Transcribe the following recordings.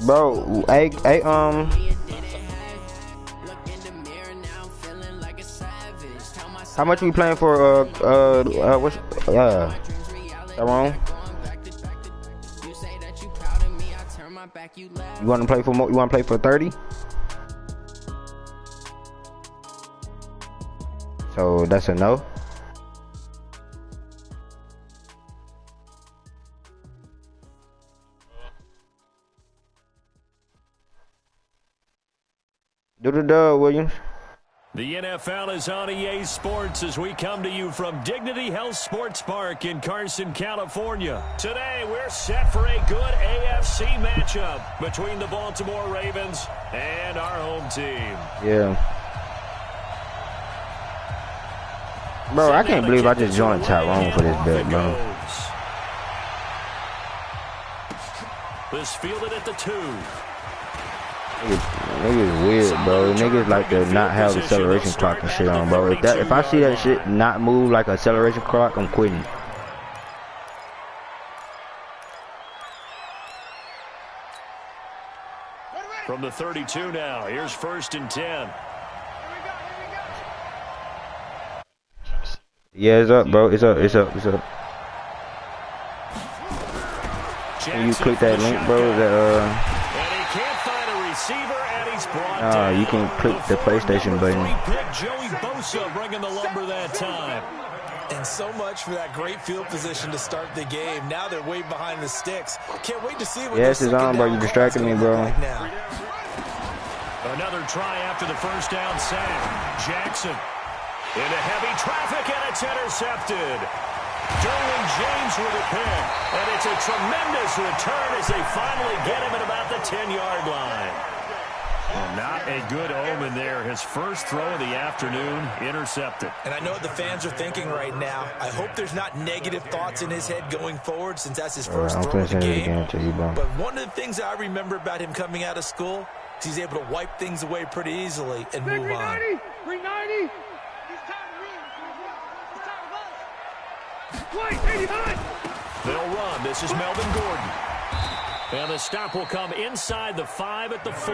Bro, how much we playing for? What's wrong? You want to play for more? You want to play for 30? So that's a no. Do the dub, Williams. The NFL is on EA Sports as we come to you from Dignity Health Sports Park in Carson, California. Today, we're set for a good AFC matchup between the Baltimore Ravens and our home team. Yeah. Bro, I can't believe I just joined Tyrone for this bet, bro. This fielded at the 2. Niggas weird, bro. Niggas like to not have acceleration clock and shit on, bro. If I see that shit not move like acceleration clock, I'm quitting. From the 32 now, here's 1st and 10. Yeah, it's up, bro. It's up. Can you click that link, bro? You can click the PlayStation button. Joey Bosa bringing the lumber that time. And so much for that great field position to start the game. Now they're way behind the sticks. Can't wait to see what yes, it's on, bro. You distracted me, bro. Like now. Another try after the first down sack. Jackson into heavy traffic, and it's intercepted. Derwin James with a pick, and it's a tremendous return as they finally get him at about the 10-yard line. Well, not a good omen there. His first throw of the afternoon intercepted. And I know what the fans are thinking right now. I hope there's not negative thoughts in his head going forward since that's his first throw of the game. But one of the things I remember about him coming out of school is he's able to wipe things away pretty easily and move on. 390. They'll run. This is Melvin Gordon. And the stop will come inside the 5 at the 4.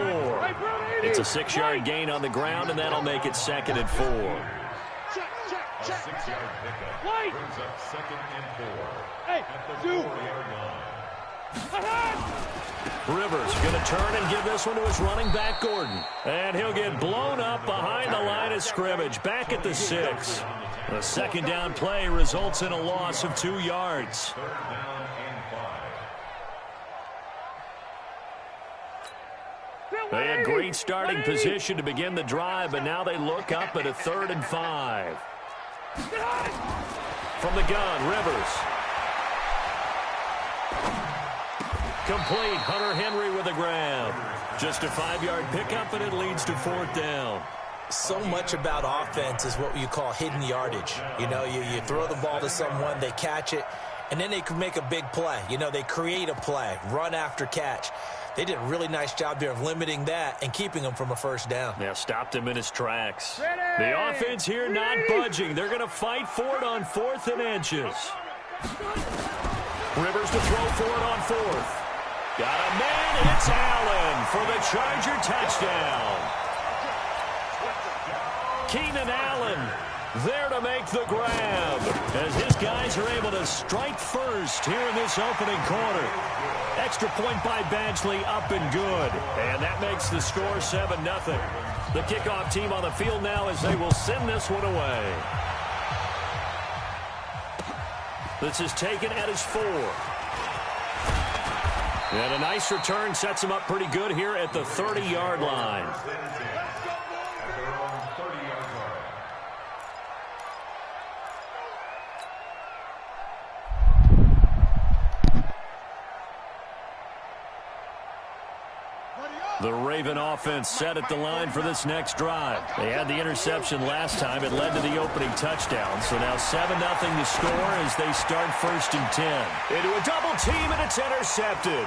It's a 6-yard gain on the ground, and that'll make it 2nd and 4. Check. A 6-yard pickup brings up 2nd and 4 at the 4-yard line. Rivers going to turn and give this one to his running back, Gordon. And he'll get blown up behind the line of scrimmage, back at the 6. The 2nd down play results in a loss of 2 yards. They had great starting position to begin the drive, but now they look up at a 3rd and 5. From the gun, Rivers. Complete. Hunter Henry with a grab. Just a 5-yard pickup, and it leads to 4th down. So much about offense is what you call hidden yardage. You know, you throw the ball to someone, they catch it, and then they can make a big play. You know, they create a play, run after catch. They did a really nice job there of limiting that and keeping him from a 1st down. Yeah, stopped him in his tracks. The offense here not budging. They're going to fight for it on 4th and inches. Rivers to throw for it on 4th. Got a man, and it's Allen for the Charger touchdown. Keenan Allen there to make the grab as his guys are able to strike first here in this opening quarter. Extra point by Badgley, up and good. And that makes the score 7-0. The kickoff team on the field now as they will send this one away. This is taken at his 4. And a nice return sets him up pretty good here at the 30-yard line. The Raven offense set at the line for this next drive. They had the interception last time. It led to the opening touchdown. So now 7-0 to score as they start 1st and 10. Into a double team, and it's intercepted.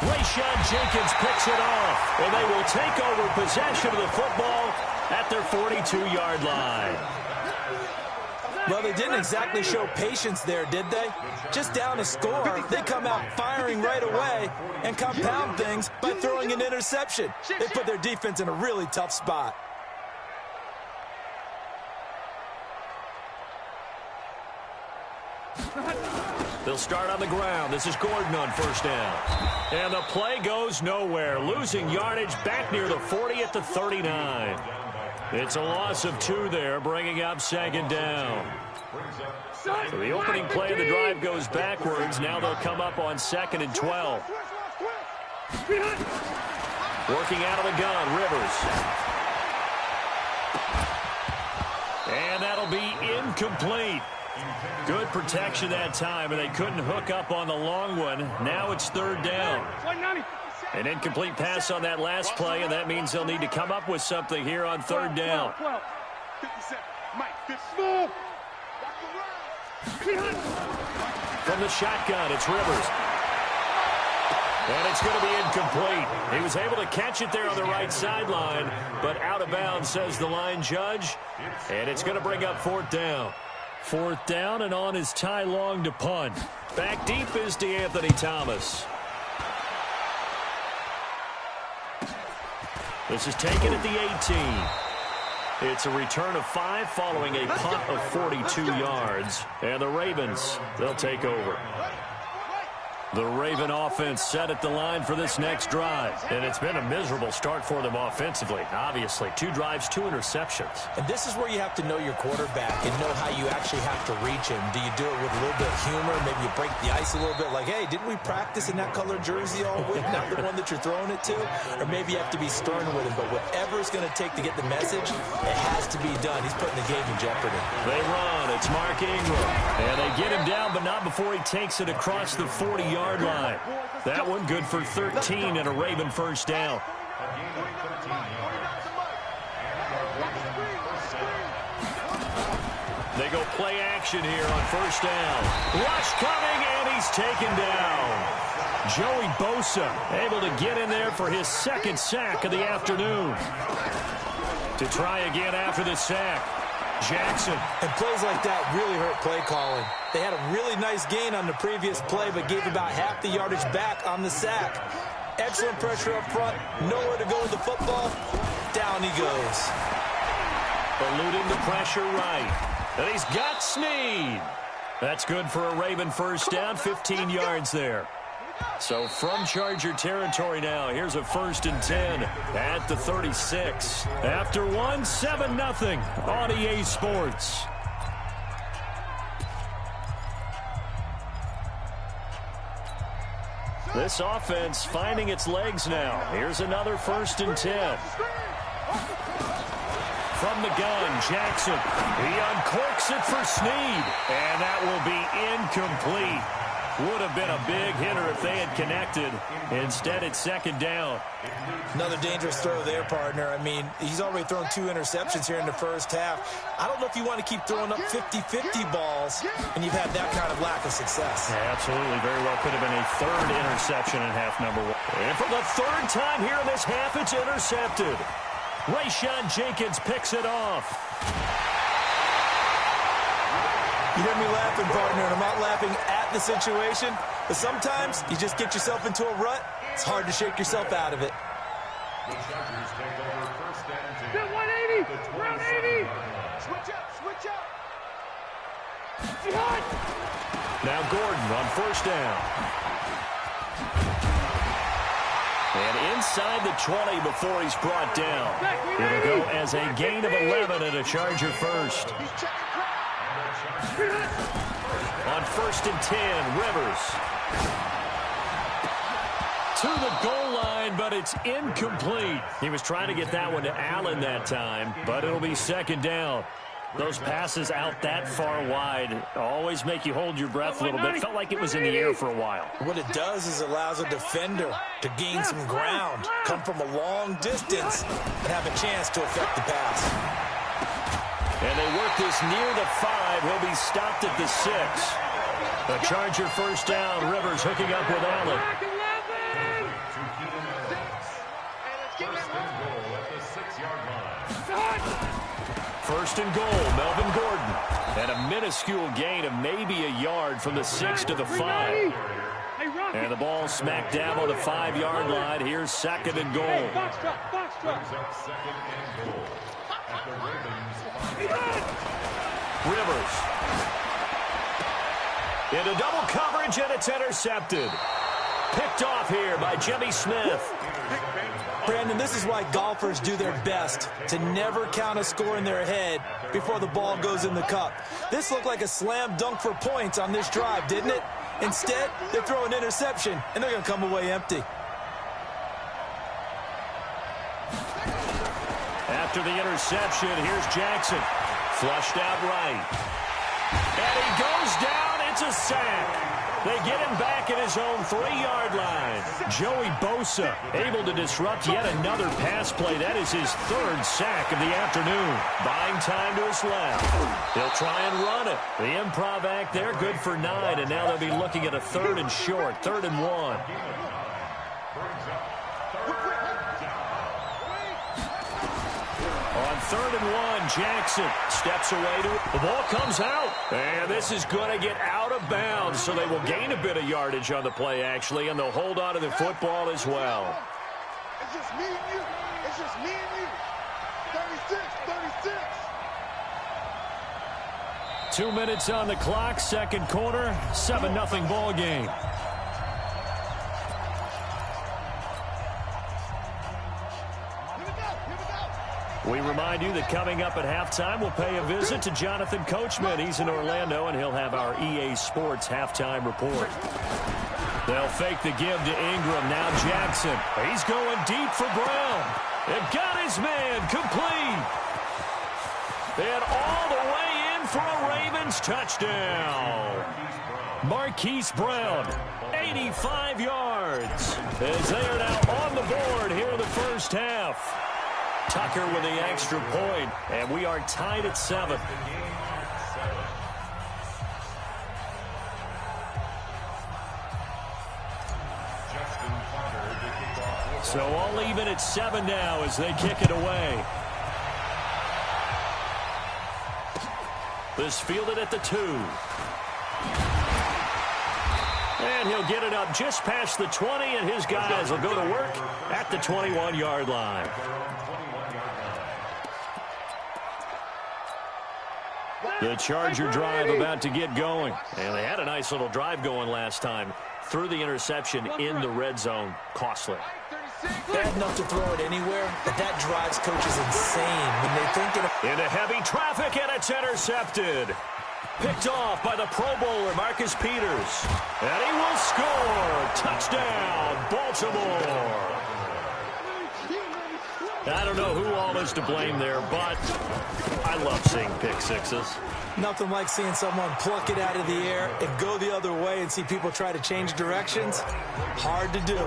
Rayshawn Jenkins picks it off, and they will take over possession of the football at their 42-yard line. Well, they didn't exactly show patience there, did they? Just down a score, they come out firing right away and compound things by throwing an interception. They put their defense in a really tough spot. They'll start on the ground. This is Gordon on first down. And the play goes nowhere. Losing yardage back near the 40 at the 39. It's a loss of 2 there, bringing up second down. So the opening play of the drive goes backwards. Now they'll come up on 2nd and 12. Working out of the gun, Rivers. And that'll be incomplete. Good protection that time, and they couldn't hook up on the long one. Now it's 3rd down. An incomplete pass on that last play, and that means they'll need to come up with something here on 3rd down. From the shotgun, it's Rivers. And it's going to be incomplete. He was able to catch it there on the right sideline, but out of bounds, says the line judge. And it's going to bring up 4th down. 4th down, and on is Ty Long to punt. Back deep is DeAnthony Thomas. This is taken at the 18. It's a return of 5 following a punt of 42 yards. And the Ravens, they'll take over. The Raven offense set at the line for this next drive. And it's been a miserable start for them offensively. Obviously, 2 drives, 2 interceptions. And this is where you have to know your quarterback and know how you actually have to reach him. Do you do it with a little bit of humor? Maybe you break the ice a little bit like, hey, didn't we practice in that colored jersey all week? Not the one that you're throwing it to? Or maybe you have to be stern with him. But whatever it's going to take to get the message, it has to be done. He's putting the game in jeopardy. They run. It's Mark Ingram. And they get him down, but not before he takes it across the 40-yard line. That one good for 13 and a Raven first down. They go play action here on first down. Rush coming, and he's taken down. Joey Bosa able to get in there for his 2nd sack of the afternoon. To try again after the sack. Jackson. And plays like that really hurt play calling. They had a really nice gain on the previous play, but gave about half the yardage back on the sack. Excellent pressure up front. Nowhere to go with the football. Down he goes. Eluding the pressure right. And he's got Snead. That's good for a Raven first down. 15 yards there. So from Charger territory now, here's a 1st and 10 at the 36. After 1, 7-0 on EA Sports. This offense finding its legs now. Here's another 1st and 10. From the gun, Jackson. He uncorks it for Snead. And that will be incomplete. Would have been a big hitter if they had connected. Instead, it's 2nd down. Another dangerous throw there, partner. I mean, he's already thrown 2 interceptions here in the first half. I don't know if you want to keep throwing up 50-50 balls, and you've had that kind of lack of success. Yeah, absolutely. Very well could have been a 3rd interception in half number 1. And for the 3rd time here in this half, it's intercepted. Rayshawn Jenkins picks it off. You hear me laughing, partner, and I'm not laughing at the situation, but sometimes you just get yourself into a rut. It's hard to shake yourself out of it. The Chargers take over 1st and 10. 180! Round 80! Switch up, switch up! Jihad! Now Gordon on first down. And inside the 20 before he's brought down. It'll go as a gain of 11 and a Charger first. On 1st and 10, Rivers. To the goal line, but it's incomplete. He was trying to get that one to Allen that time, but it'll be 2nd down. Those passes out that far wide always make you hold your breath a little bit. Felt like it was in the air for a while. What it does is allows a defender to gain some ground, come from a long distance, and have a chance to affect the pass. And they work this near the 5. He'll be stopped at the 6. A Charger first down. Rivers hooking up with Allen. First and goal, Melvin Gordon. And a minuscule gain of maybe a yard from the 6 to the 5. And the ball smack dab on the 5-yard line. Here's 2nd and goal. Rivers. Into double coverage, and it's intercepted. Picked off here by Jimmy Smith. Brandon, this is why golfers do their best to never count a score in their head before the ball goes in the cup. This looked like a slam dunk for points on this drive, didn't it? Instead, they throw an interception, and they're going to come away empty. After the interception, here's Jackson. Flushed out right. And he goes down. It's a sack. They get him back at his own 3-yard line. Joey Bosa able to disrupt yet another pass play. That is his 3rd sack of the afternoon. Buying time to his left. He'll try and run it. The improv act there, good for 9. And now they'll be looking at a 3rd and short, 3rd and 1. On 3rd and 1, Jackson steps away to it. The ball comes out. And this is going to get out of bounds, so they will gain a bit of yardage on the play, actually, and they'll hold on to the football as well. It's just me and you. It's just me and you. 36, 36. 2 minutes on the clock, 2nd quarter, 7-0 ball game. We remind you that coming up at halftime, we'll pay a visit to Jonathan Coachman. He's in Orlando, and he'll have our EA Sports halftime report. They'll fake the give to Ingram. Now Jackson. He's going deep for Brown. They've got his man complete. And all the way in for a Ravens touchdown. Marquise Brown, 85 yards. As they are now on the board here in the first half. Tucker with the extra point, and we are tied at 7. So all even at 7 now as they kick it away. This fielded at the 2. And he'll get it up just past the 20, and his guys will go to work at the 21-yard line. The Charger drive about to get going. And they had a nice little drive going last time. Threw the interception in the red zone. Costly. Bad enough to throw it anywhere, but that drives coaches insane when they're thinking of... Into heavy traffic, and it's intercepted. Picked off by the Pro Bowler, Marcus Peters. And he will score. Touchdown, Baltimore. I don't know who all is to blame there, but I love seeing pick sixes. Nothing like seeing someone pluck it out of the air and go the other way and see people try to change directions. Hard to do.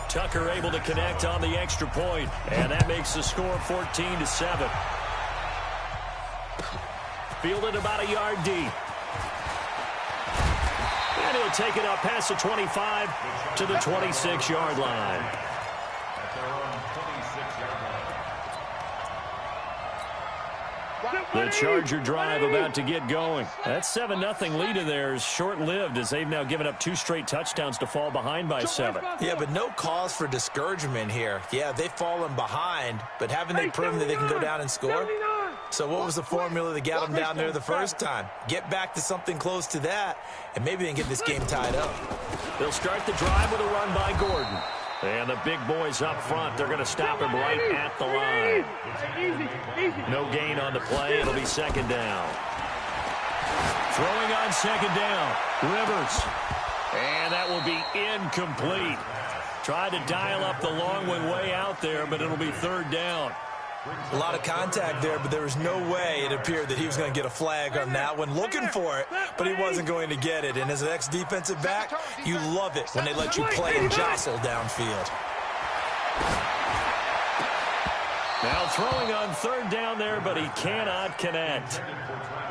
Tucker able to connect on the extra point, and that makes the score 14-7. Fielded about a yard deep. And he'll take it up past the 25 to the 26-yard line. The Charger drive about to get going. That 7-0 lead of theirs short-lived as they've now given up 2 straight touchdowns to fall behind by 7. Yeah, but no cause for discouragement here. Yeah, they've fallen behind, but haven't they proven that they can go down and score? So what was the formula that got them down there the first time? Get back to something close to that, and maybe they can get this game tied up. They'll start the drive with a run by Gordon. And the big boys up front, they're going to stop him right at the line. No gain on the play. It'll be 2nd down. Throwing on 2nd down. Rivers. And that will be incomplete. Tried to dial up the long one way out there, but it'll be 3rd down. A lot of contact there, but there was no way it appeared that he was going to get a flag on that one. Looking for it, but he wasn't going to get it. And as an ex-defensive back, you love it when they let you play and jostle downfield. Now throwing on 3rd down there, but he cannot connect.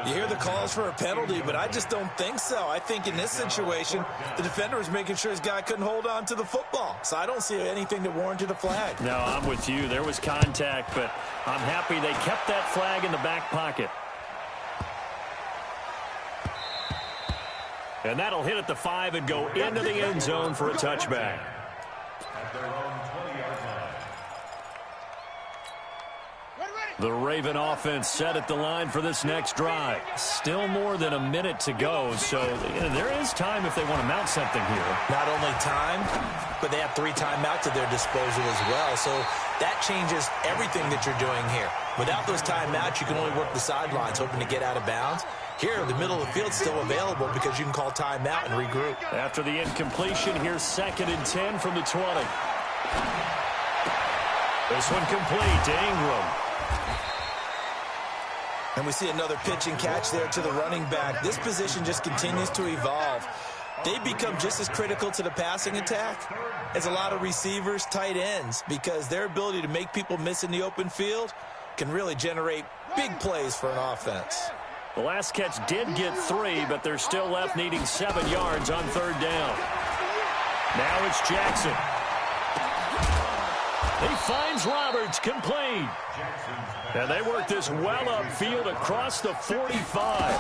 You hear the calls for a penalty, but I just don't think so. I think in this situation, the defender was making sure his guy couldn't hold on to the football. So I don't see anything that warranted a flag. No, I'm with you. There was contact, but I'm happy they kept that flag in the back pocket. And that'll hit at the 5 and go into the end zone for a touchback. At their own 20-yard line. The Raven offense set at the line for this next drive. Still more than a minute to go, so there is time if they want to mount something here. Not only time, but they have 3 timeouts at their disposal as well, so that changes everything that you're doing here. Without those timeouts, you can only work the sidelines, hoping to get out of bounds. Here, the middle of the field's still available because you can call timeout and regroup. After the incompletion, here's 2nd and 10 from the 20. This one complete to Ingram. And we see another pitch and catch there to the running back. This position just continues to evolve. They become just as critical to the passing attack as a lot of receivers, tight ends, because their ability to make people miss in the open field can really generate big plays for an offense. The last catch did get 3, but they're still left needing 7 yards on 3rd down. Now it's Jackson. He finds Roberts, complete. And they work this well upfield across the 45.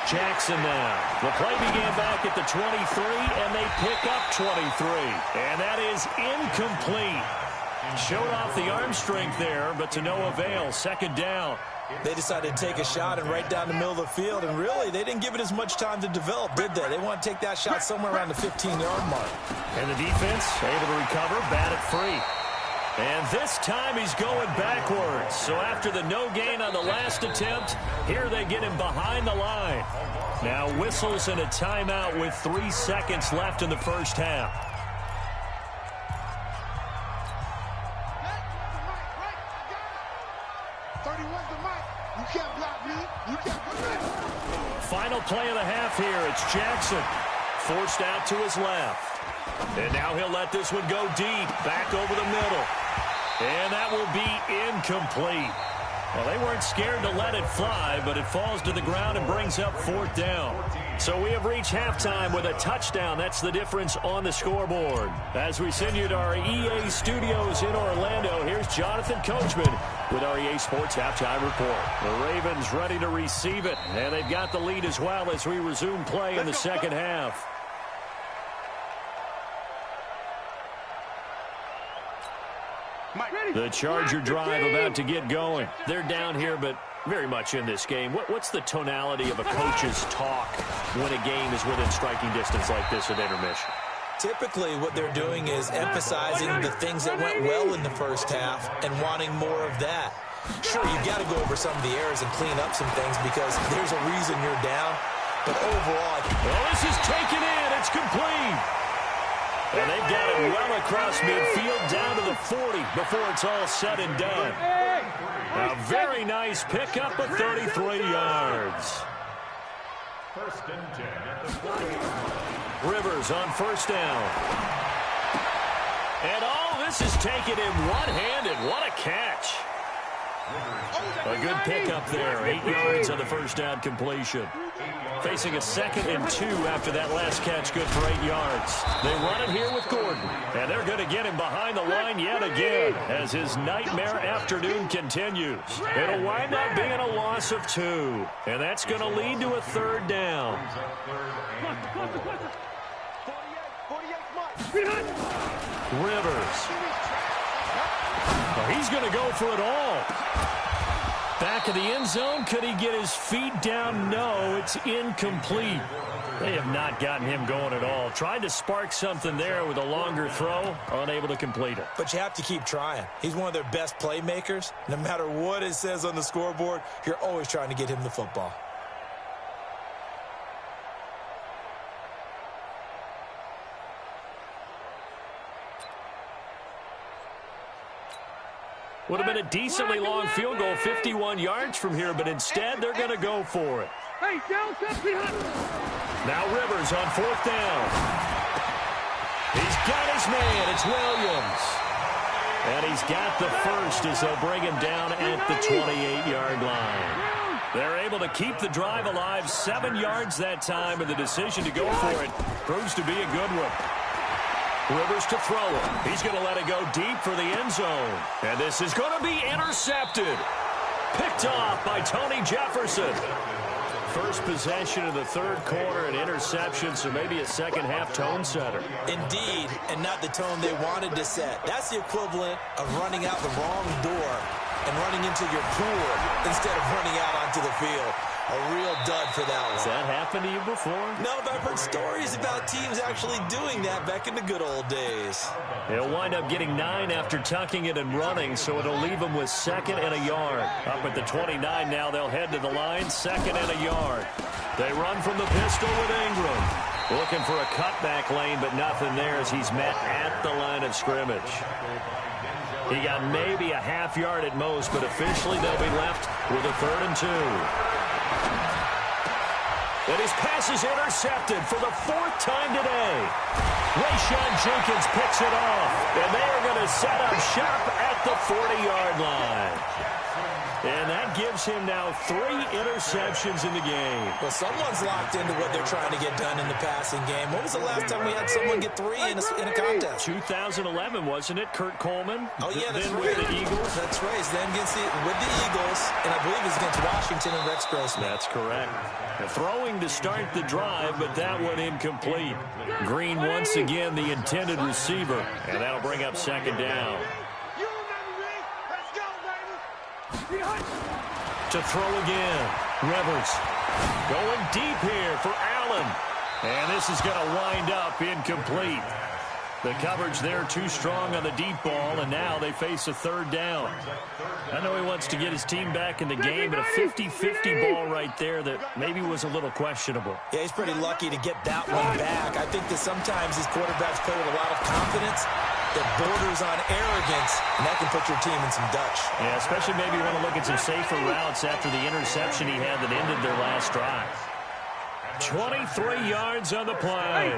Jackson now. The play began back at the 23, and they pick up 23. And that is incomplete. Showed off the arm strength there, but to no avail. 2nd down. They decided to take a shot and right down the middle of the field, and really, they didn't give it as much time to develop, did they? They want to take that shot somewhere around the 15-yard mark. And the defense able to recover, bat it free. And this time he's going backwards. So after the no gain on the last attempt, here they get him behind the line. Now whistles and a timeout with 3 seconds left in the first half. Final play of the half here. It's Jackson. Forced out to his left. And now he'll let this one go deep. Back over the middle. And that will be incomplete. Well, they weren't scared to let it fly, but it falls to the ground and brings up 4th down. So we have reached halftime with a touchdown. That's the difference on the scoreboard. As we send you to our EA studios in Orlando, here's Jonathan Coachman with our EA Sports Halftime Report. The Ravens ready to receive it, and they've got the lead as well as we resume play in the second half. The Charger drive about to get going. They're down here, but very much in this game. What's the tonality of a coach's talk when a game is within striking distance like this at intermission? Typically, what they're doing is emphasizing the things that went well in the first half and wanting more of that. Sure, you've got to go over some of the errors and clean up some things because there's a reason you're down. But overall, well, this is taken in. It's complete. And they've got it well across midfield down to the 40 before it's all said and done. A very nice pickup of 33 yards. 1st and 10 at the 40. Rivers on 1st down. And all this is taken in one-handed. What a catch. A good pickup there. 8 yards on the 1st down completion. Facing a 2nd and 2 after that last catch, good for 8 yards. They run it here with Gordon, and they're going to get him behind the line yet again as his nightmare afternoon continues. It'll wind up being a loss of 2, and that's going to lead to a 3rd down. Rivers. Well, he's going to go for it all. Back of the end zone. Could he get his feet down? No, it's incomplete. They have not gotten him going at all. Tried to spark something there with a longer throw. Unable to complete it. But you have to keep trying. He's one of their best playmakers. No matter what it says on the scoreboard, you're always trying to get him the football. Would have been a decently long field goal, 51 yards from here, but instead they're going to go for it. Now Rivers on 4th down. He's got his man. It's Williams. And he's got the first as they'll bring him down at the 28-yard line. They're able to keep the drive alive, 7 yards that time, and the decision to go for it proves to be a good one. Rivers to throw it. He's going to let it go deep for the end zone. And this is going to be intercepted. Picked off by Tony Jefferson. First possession of the third quarter, an interception, so maybe a second-half tone setter. Indeed, and not the tone they wanted to set. That's the equivalent of running out the wrong door and running into your pool instead of running out onto the field. A real dud for that one. Has that happened to you before? No, but I've heard stories about teams actually doing that back in the good old days. He'll wind up getting 9 after tucking it and running, so it'll leave him with 2nd and a yard. Up at the 29 now, they'll head to the line, 2nd and a yard. They run from the pistol with Ingram. Looking for a cutback lane, but nothing there as he's met at the line of scrimmage. He got maybe a half yard at most, but officially they'll be left with a 3rd and 2. And his pass is intercepted for the 4th time today. Rayshon Jenkins picks it off, and they are going to set up shop at the 40-yard line. And that gives him now 3 interceptions in the game. Well, someone's locked into what they're trying to get done in the passing game. When was the last time we had someone get 3 in a contest? 2011, wasn't it? Kurt Coleman? Oh, yeah, that's then right. With the Eagles? That's right. Then with the Eagles, and I believe it's against Washington and Rex Grossman. That's correct. Throwing to start the drive, but that one incomplete. Green once again the intended receiver, and that'll bring up 2nd down. To throw again. Rivers going deep here for Allen. And this is going to wind up incomplete. The coverage there too strong on the deep ball, and now they face a 3rd down. I know he wants to get his team back in the game, but a 50-50 ball right there that maybe was a little questionable. Yeah, he's pretty lucky to get that one back. I think that sometimes these quarterbacks play with a lot of confidence that borders on arrogance, and that can put your team in some Dutch. Yeah, especially maybe you want to look at some safer routes after the interception he had that ended their last drive. 23 yards on the play.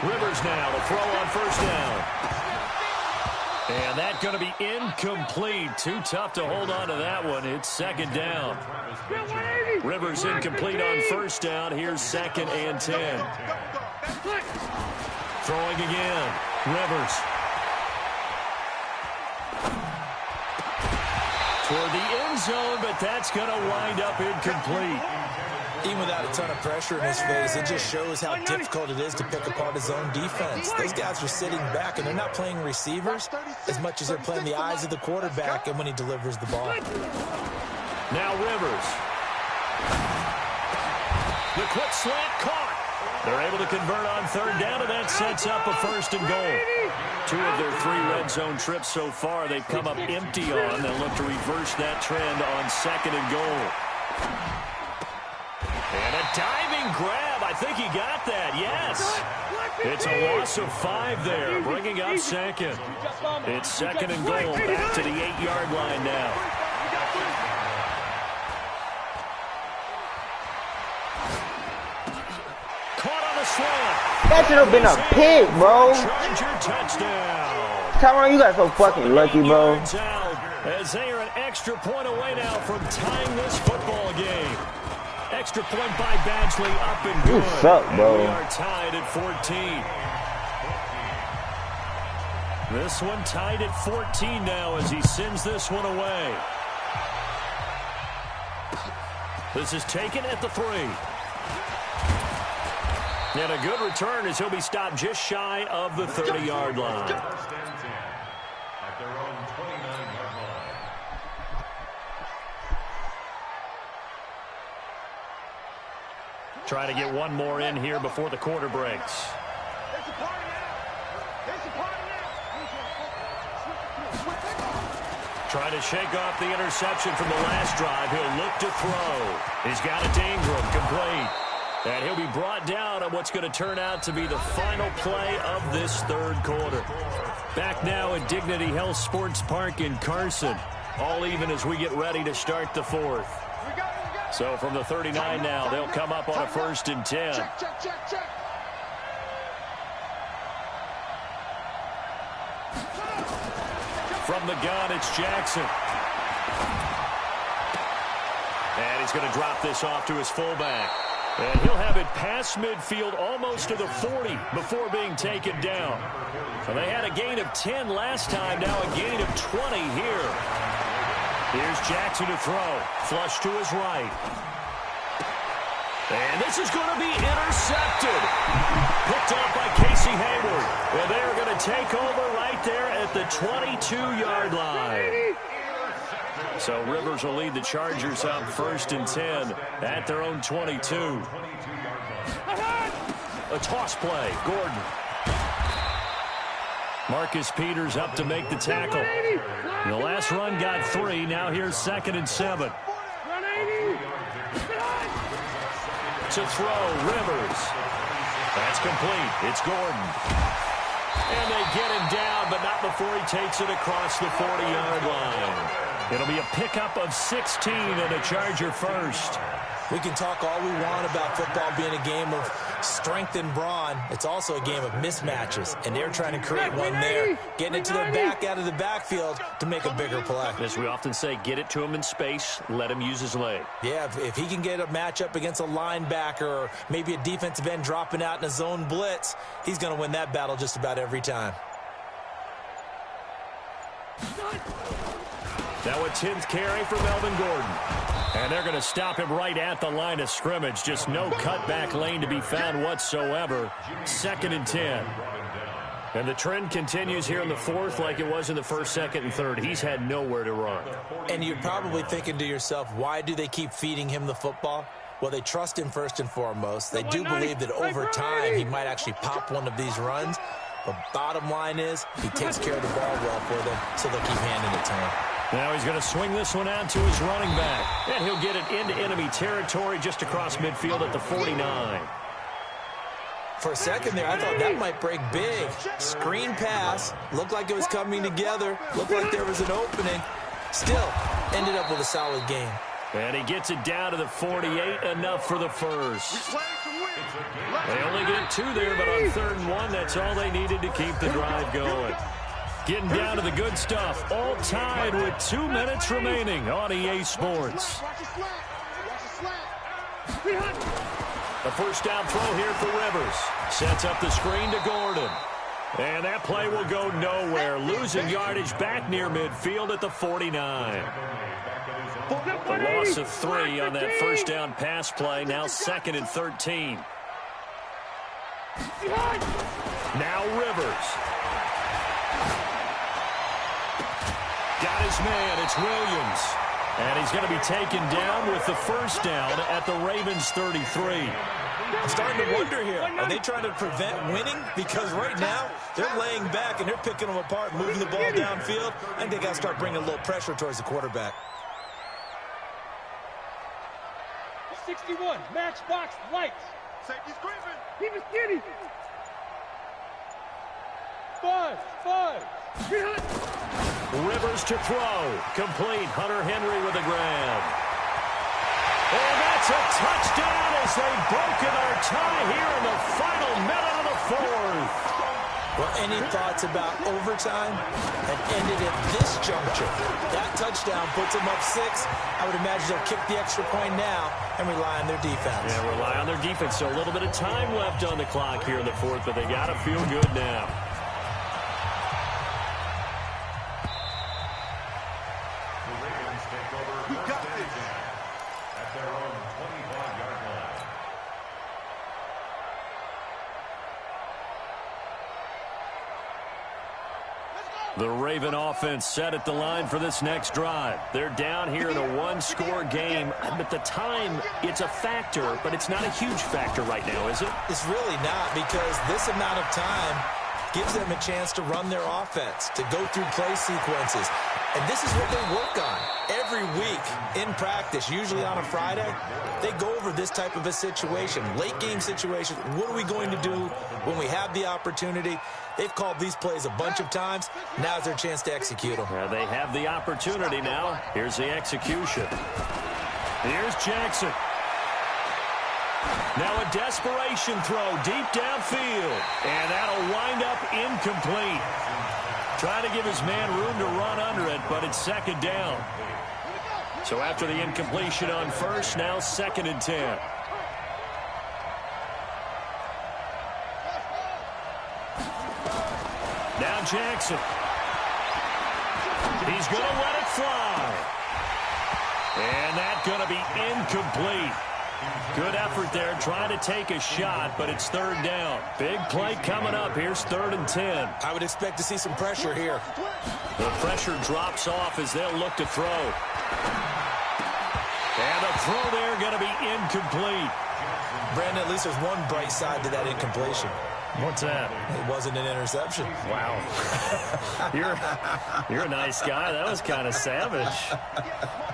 Rivers now to throw on 1st down. And that's going to be incomplete. Too tough to hold on to that one. It's 2nd down. Rivers incomplete on 1st down. Here's 2nd and 10. Throwing again. Rivers. Toward the end zone, but that's going to wind up incomplete. Even without a ton of pressure in his face, it just shows how difficult it is to pick apart his own defense. Those guys are sitting back, and they're not playing receivers as much as they're playing the eyes of the quarterback and when he delivers the ball. Now Rivers. The quick slant caught. They're able to convert on 3rd down, and that sets up a 1st and goal. 2 of their 3 red zone trips so far they've come up empty on. They'll look to reverse that trend on 2nd and goal. And a diving grab. I think he got that. Yes. It's a loss of 5 there, bringing up 2nd. It's 2nd and goal. Back to the 8-yard line now. Caught on the slant. That should have been a pick, bro. Charger touchdown. Tyrone, you got so fucking lucky, bro. As they are an extra point away now from tying this football game. Extra point by Badgley, up and good. You suck, bro. We are tied at 14. This one tied at 14 now as he sends this one away. This is taken at the 3. And a good return as he'll be stopped just shy of the 30-yard line. At their own 29-yard line. Trying to get one more in here before the quarter breaks. Trying to shake off the interception from the last drive. He'll look to throw. He's got it to Ingram, complete. And he'll be brought down on what's going to turn out to be the final play of this 3rd quarter. Back now at Dignity Health Sports Park in Carson. All even as we get ready to start the 4th. So from the 39 now, they'll come up on a 1st and 10. From the gun, it's Jackson. And he's going to drop this off to his fullback. And he'll have it past midfield almost to the 40 before being taken down. So they had a gain of 10 last time, now a gain of 20 here. Here's Jackson to throw. Flush to his right. And this is going to be intercepted. Picked up by Casey Hayward. And they're going to take over right there at the 22-yard line. So Rivers will lead the Chargers up 1st and 10 at their own 22. A toss play. Gordon. Marcus Peters up to make the tackle. The last run got 3. Now here's 2nd and 7. To throw, Rivers. That's complete. It's Gordon. And they get him down, but not before he takes it across the 40-yard line. It'll be a pickup of 16 and a Charger first. We can talk all we want about football being a game of strength and brawn. It's also a game of mismatches, and they're trying to create one there, getting it to their back out of the backfield to make a bigger play. As we often say, get it to him in space, let him use his leg. Yeah, if he can get a matchup against a linebacker or maybe a defensive end dropping out in a zone blitz, he's going to win that battle just about every time. Now a 10th carry for Melvin Gordon. And they're going to stop him right at the line of scrimmage. Just no cutback lane to be found whatsoever. 2nd and 10. And the trend continues here in the 4th like it was in the 1st, 2nd, and 3rd. He's had nowhere to run. And you're probably thinking to yourself, why do they keep feeding him the football? Well, they trust him first and foremost. They do believe that over time he might actually pop one of these runs. But bottom line is he takes care of the ball well for them, so they'll keep handing it to him. Now he's going to swing this one out to his running back. And he'll get it into enemy territory just across midfield at the 49. For a second there, I thought that might break big. Screen pass. Looked like it was coming together. Looked like there was an opening. Still, ended up with a solid game. And he gets it down to the 48. Enough for the first. They only get 2 there, but on 3rd and 1, that's all they needed to keep the drive going. Getting down to the good stuff. All tied with 2 minutes remaining on EA Sports. A first down throw here for Rivers. Sets up the screen to Gordon. And that play will go nowhere. Losing yardage back near midfield at the 49. A loss of 3 on that first down pass play. Now 2nd and 13. Now Rivers. Got his man. It's Williams. And he's going to be taken down with the first down at the Ravens 33. I'm starting to wonder here, are they trying to prevent winning? Because right now, they're laying back and they're picking them apart, moving the ball downfield. I think they got to start bringing a little pressure towards the quarterback. 61, matchbox lights. Safety's creeping. Keep it skinny. 5. Rivers to throw. Complete. Hunter Henry with a grab. And that's a touchdown as they've broken our tie here in the final minute of the 4th. Well, any thoughts about overtime? And ended at this juncture. That touchdown puts them up 6. I would imagine they'll kick the extra point now and rely on their defense. Yeah, rely on their defense. So a little bit of time left on the clock here in the 4th, but they got to feel good now. The Raven offense set at the line for this next drive. They're down here in a 1-score game. But the time, it's a factor, but it's not a huge factor right now, is it? It's really not, because this amount of time gives them a chance to run their offense, to go through play sequences. And this is what they work on every week in practice, usually on a Friday. They go over this type of a situation, late game situation. What are we going to do when we have the opportunity? They've called these plays a bunch of times. Now's their chance to execute them. They have the opportunity now. Here's the execution. Here's Jackson. Now a desperation throw deep downfield. And that'll wind up incomplete. Trying to give his man room to run under it, but it's 2nd down. So after the incompletion on first, now 2nd and 10. Now Jackson. He's going to let it fly. And that's going to be incomplete. Good effort there, trying to take a shot, but it's third down. Big play coming up. Here's 3rd and 10. I would expect to see some pressure here. The pressure drops off as they'll look to throw. And the throw there going to be incomplete. Brandon, at least there's one bright side to that incompletion. What's that? It wasn't an interception. Wow. You're a nice guy. That was kind of savage.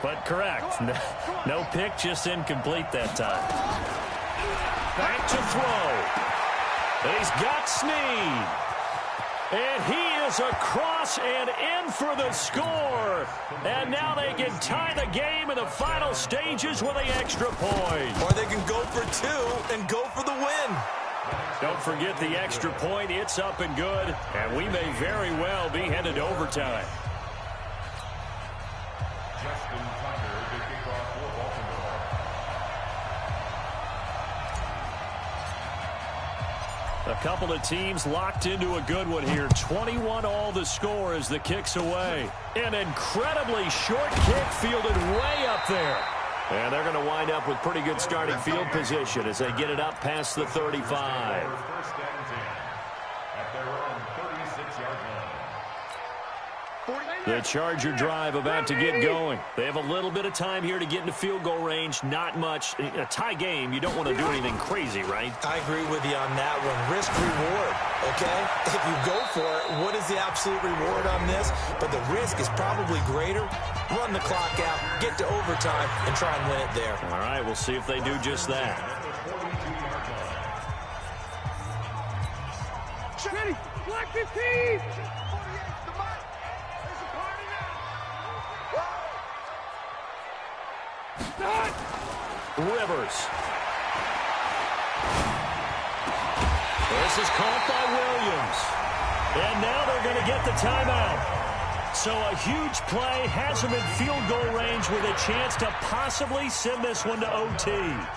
But correct. No pick, just incomplete that time. Back to throw. He's got Snead. And he is across and in for the score. And now they can tie the game in the final stages with an extra point. Or they can go for 2 and go for the win. Don't forget the extra point. It's up and good. And we may very well be headed to overtime. A couple of teams locked into a good one here. 21 all the score as the kick's away. An incredibly short kick fielded way up there. And they're going to wind up with pretty good starting field position as they get it up past the 35. The Charger drive about to get going. They have a little bit of time here to get into field goal range. Not much. A tie game, you don't want to do anything crazy, right? I agree with you on that one. Risk reward, okay? If you go for it, what is the absolute reward on this? But the risk is probably greater. Run the clock out, get to overtime, and try and win it there. All right, we'll see if they do just that. Ready, black 15! Rivers. This is caught by Williams. And now they're going to get the timeout. So a huge play has them in field goal range with a chance to possibly send this one to OT.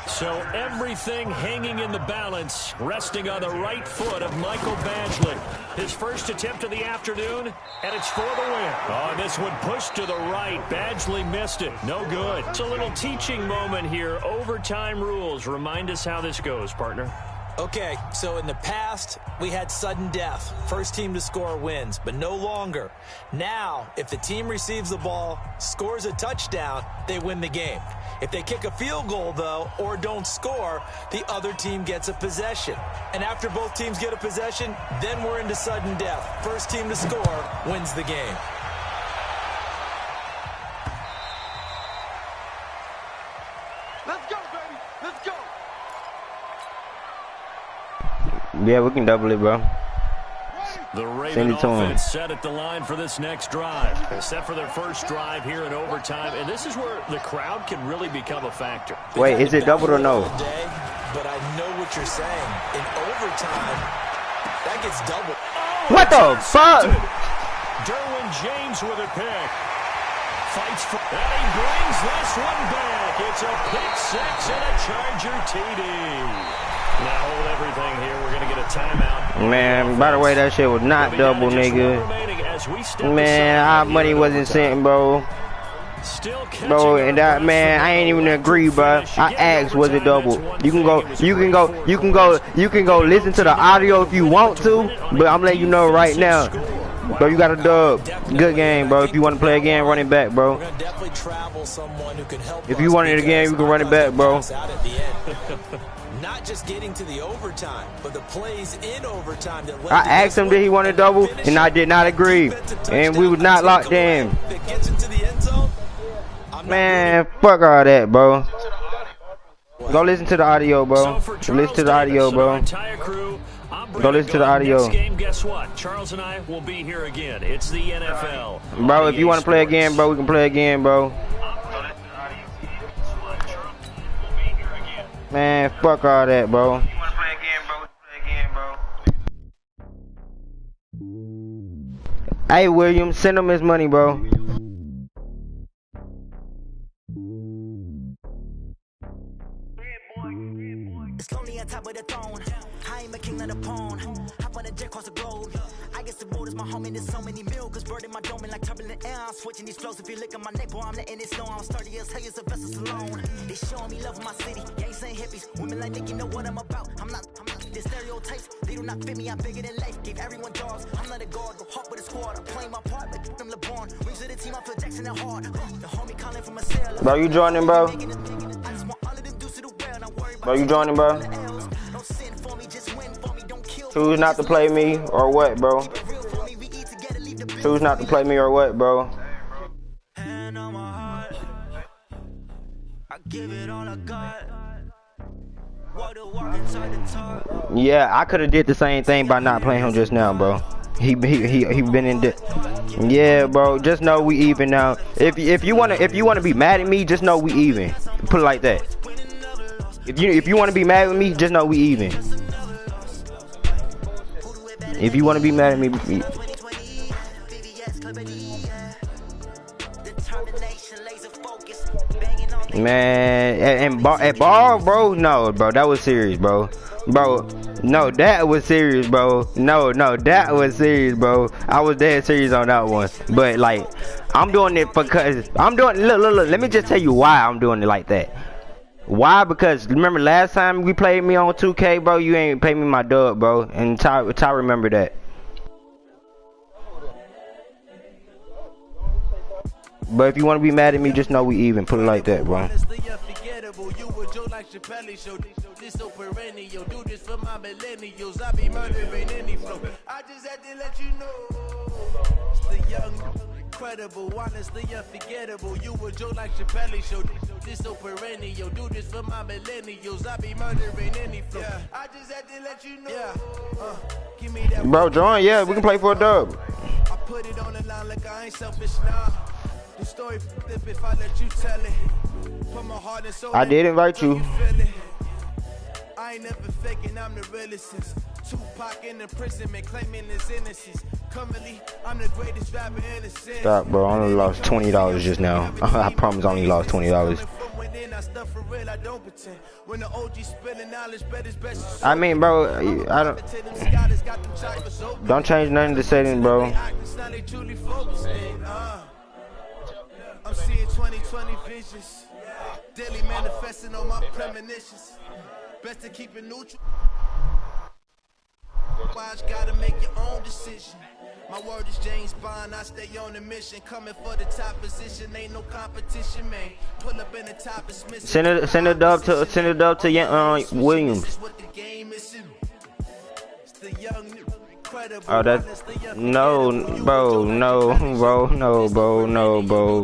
So everything hanging in the balance, resting on the right foot of Michael Badgley. His first attempt of the afternoon, and it's for the win. Oh, this one pushed to the right. Badgley missed it. No good. It's a little teaching moment here. Overtime rules. Remind us how this goes, partner. Okay, so in the past, we had sudden death. First team to score wins, but no longer. Now, if the team receives the ball, scores a touchdown, they win the game. If they kick a field goal, though, or don't score, the other team gets a possession. And after both teams get a possession, then we're into sudden death. First team to score wins the game. Let's go, baby. Let's go. Yeah, we can double it, bro. The Raven offense set at the line for this next drive. Set for their first drive here in overtime. And this is where the crowd can really become a factor. Wait, is it doubled or no? But I know what you're saying. In overtime, that gets doubled. Oh, what the fuck? Derwin James with a pick. Fights for, and he brings this one back. It's a pick six and a Charger TD. Now hold everything here. We're going to get a timeout. Man, by the way, that shit was not double, nigga. Man, our money wasn't sent, bro. Bro, and that, man, I ain't even agree, bro. I asked, was it double? You can go listen to the audio if you want to, but I'm letting you know right now. Bro, you got a dub. Good game, bro. If you want to play again, run it back, bro. If you want it again, you can run it back, bro. Not just getting to the overtime, but the plays in overtime. That I asked him did he want a double, and I did not agree. And we was not locked in. Man, fuck all that, bro. Go listen to the audio, bro. Listen to the audio, bro. Go listen to the audio. Guess what? Charles and I will be here again. It's the NFL. Bro, if you want to play again, bro, we can play again, bro. Man, fuck all that, bro. You wanna play again, bro? Play again, bro. Hey, William, send him his money, bro. Yeah, boy. It's lonely on top of the throne. I am a king of the pawn. Hop on a jet across the globe. I guess the world is my home and there's so many miracles burning my dome and like turbulent air. I'm switching these flows. If you look at my neck, boy, I'm letting it slow. I'm sturdy as hell as a vessel alone. They showing me love in my city. Gang saying hippies. Women like Nick, you know what I'm about. I'm not the stereotypes. They do not fit me. I'm bigger than life. Gave everyone jobs. I'm not a guard. Go hard with a squad. I'm playing my part like I'm LeBron. Rings to the team. I feel Jackson and hard. The homie calling from a cell. Bro, you joining, bro? Bro, you joining, bro? Choose not to play me or what, bro? Choose not to play me or what, bro? Yeah, I could have did the same thing by not playing him just now, bro. He been in yeah, bro. Just know we even now. If you wanna be mad at me, just know we even. Put it like that. If you wanna be mad with me, just know we even. If you wanna be mad at me, man, at ball, bro. No, bro, that was serious, bro. Bro, no, that was serious, bro. No, that was serious, bro. I was dead serious on that one. But like, I'm doing it because I'm doing. Look. Let me just tell you why I'm doing it like that. Why? Because remember last time we played me on 2K, bro. You ain't pay me my dub, bro. And Ty remember that. But if you want to be mad at me, just know we even. Put it like that, bro. You were Joe like Ppl, show this so perennial. Do this for my millennials. I be murdering any flow. I just had to let you know. It's the young, incredible, honestly unforgettable. You were Joe like Ppl, show this so perennial. Do this for my millennials. I be murdering any flow. I just had to let you know. Give me that. Bro, join. Yeah, we can play for a dub. I put it on the line like I ain't selfish now. The story flip if I let you tell it. Put my heart and soul. I did invite you. I ain't never faking, I'm the realest since Tupac in the prison and claiming his innocence. Currently, I'm the greatest rapper in the city. Stop, bro. I only lost $20 just now. I promise I only lost $20. I mean, bro, I don't change nothing to settings, bro. I'm seeing 2020 visions. Daily manifesting on my premonitions. Best to keep it neutral. Wise gotta make your own decision. My word is James Bond. I stay on a mission. Coming for the top position. Ain't no competition, man. Pull up in the top is missing. Send a dub to Williams. It's the young. Oh, that's no, bro, bro, no, no.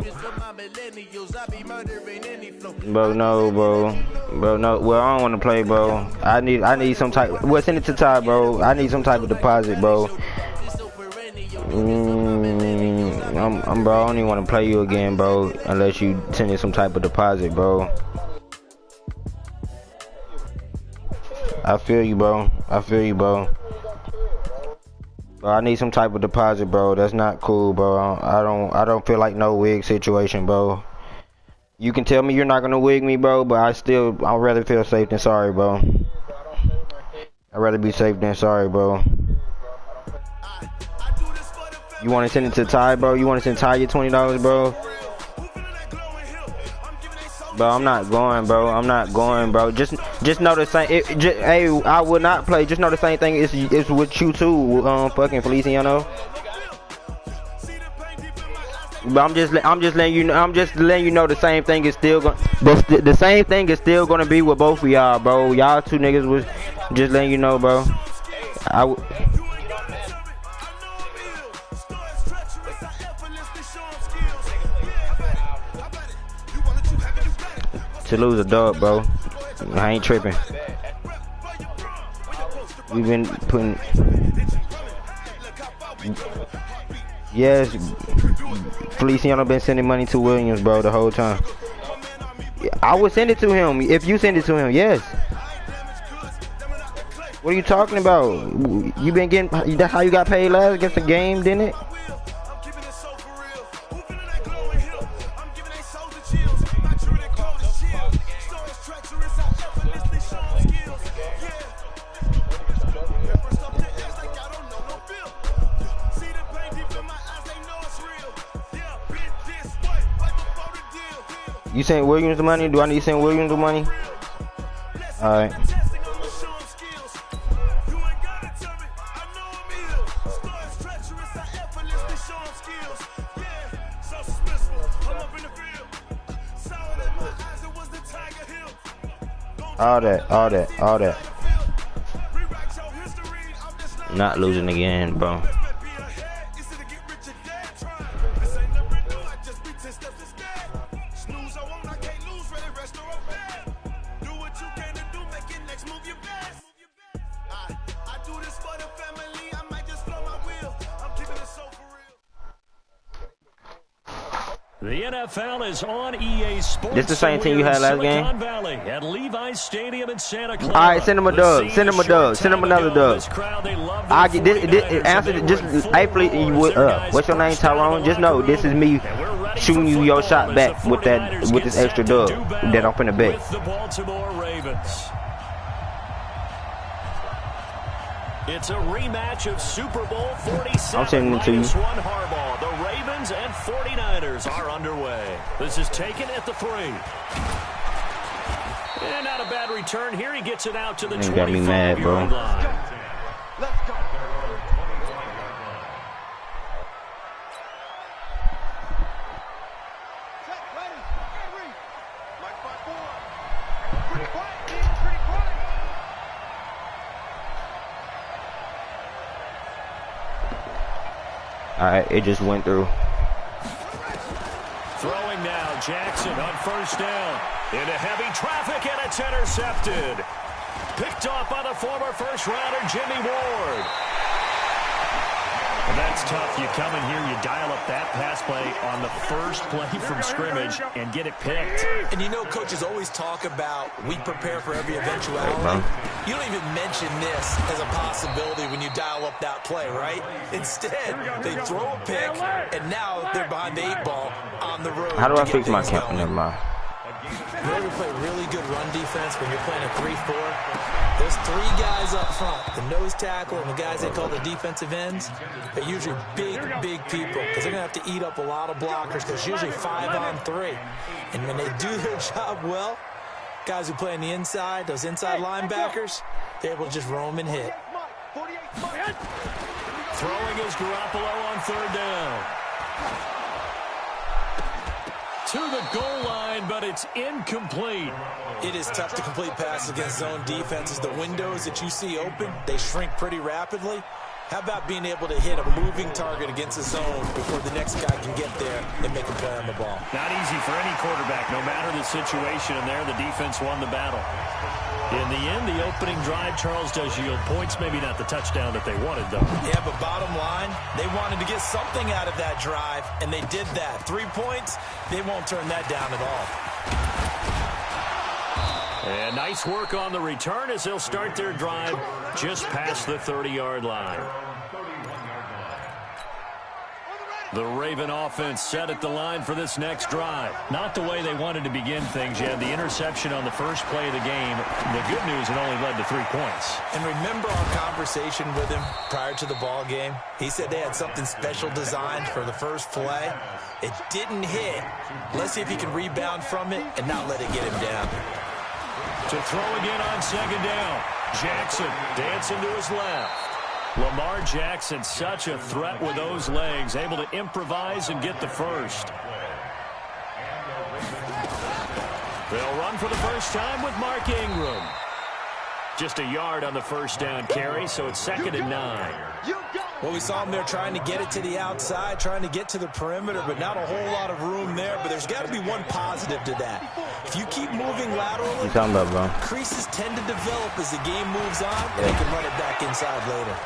Well, I don't want to play, bro. I need some type. Well, send it to Ty, bro. I need some type of deposit, bro. Bro, I don't even want to play you again, bro, unless you send in some type of deposit, bro. I feel you, bro. Bro, I need some type of deposit, bro. That's not cool, bro. I don't feel like no wig situation, bro. You can tell me you're not gonna wig me, bro, but I'd rather feel safe than sorry, bro. I'd rather be safe than sorry, bro. You wanna send it to Ty, bro? You wanna send Ty your $20, bro? Bro, I'm not going, bro. Just know the same. Hey, I would not play. Just know the same thing is with you too, fucking Feliciano. But I'm just letting you know. I'm just letting you know the same thing is still going. The same thing is still gonna be with both of y'all, bro. Y'all two niggas was just letting you know, bro. To lose a dub, bro. I ain't tripping. We've been putting. Yes, Feliciano been sending money to Williams, bro, the whole time. I would send it to him if you send it to him. Yes. What are you talking about? You been getting? That's how you got paid last against the game, didn't it? You sent Williams the money? Do I need to send Williams the money? Alright. All that. Not losing again, bro. The NFL is on EA Sports. This the same team you had last game? Valley at Levi's Stadium in Santa Clara. All right, send him a dub. Send him a dub. Send him another dub. I get this. Answer just. Hey, please. What's your name, Tyrone? Just know this is me shooting you your shot back with this extra dub that I'm finna bet. The Baltimore Ravens. It's a rematch of Super Bowl 47. I'm sending it to you. -1 Harbaugh. The Ravens and 49ers are underway. This is taken at the 3. And not a bad return here. He gets it out to the 25-yard line. Got me mad, bro. Let's go. Alright, it just went through. Throwing now, Jackson on first down. Into heavy traffic, and it's intercepted. Picked off by the former first-rounder, Jimmy Ward. And that's tough. You come in here, you dial up that pass play on the first play from scrimmage and get it picked. And you know, coaches always talk about we prepare for every eventuality. You don't even mention this as a possibility when you dial up that play, right? Instead, they throw a pick, and now they're behind the 8 ball on the road. How do I fix my count? Never mind. You ever play really good run defense when you're playing a 3-4? There's 3 guys up front, the nose tackle and the guys they call the defensive ends. They're usually big people because they're going to have to eat up a lot of blockers because it's usually 5-on-3. And when they do their job well, guys who play on the inside, those inside linebackers, they're able to just roam and hit. Throwing is Garoppolo on 3rd down. To the goal line, but it's incomplete. It is tough to complete passes against zone defenses. The windows that you see open, they shrink pretty rapidly. How about being able to hit a moving target against a zone before the next guy can get there and make a play on the ball? Not easy for any quarterback, no matter the situation, and there the defense won the battle. In the end, the opening drive, Charles, does yield points. Maybe not the touchdown that they wanted, though. Yeah, but bottom line, they wanted to get something out of that drive, and they did that. 3 points, they won't turn that down at all. And nice work on the return as they'll start their drive just past the 30-yard line. The Raven offense set at the line for this next drive. Not the way they wanted to begin things. You had the interception on the first play of the game. The good news, it only led to 3 points. And remember our conversation with him prior to the ball game? He said they had something special designed for the first play. It didn't hit. Let's see if he can rebound from it and not let it get him down. To throw again on 2nd down. Jackson dancing to his left. Lamar Jackson, such a threat with those legs, able to improvise and get the first. They'll run for the first time with Mark Ingram. Just a yard on the first down carry, so it's 2nd and 9. Well, we saw him there trying to get it to the outside, trying to get to the perimeter, but not a whole lot of room there. But there's got to be one positive to that. If you keep moving laterally, creases tend to develop as the game moves on, and they can run it back inside later.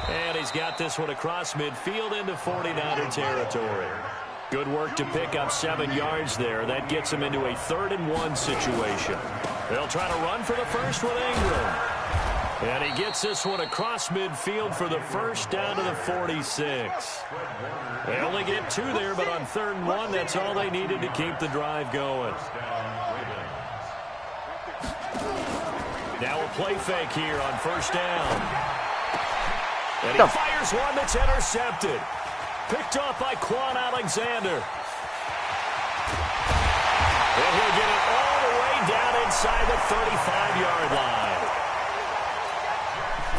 And he's got this one across midfield into 49er territory. Good work to pick up 7 yards there. That gets him into a 3rd and 1 situation. They'll try to run for the first with Ingram. And he gets this one across midfield for the first down to the 46. They only get 2 there, but on 3rd and 1, that's all they needed to keep the drive going. Now a play fake here on first down. And he fires one that's intercepted. Picked off by Quan Alexander. And And he'll get it all the way down inside the 35-yard line.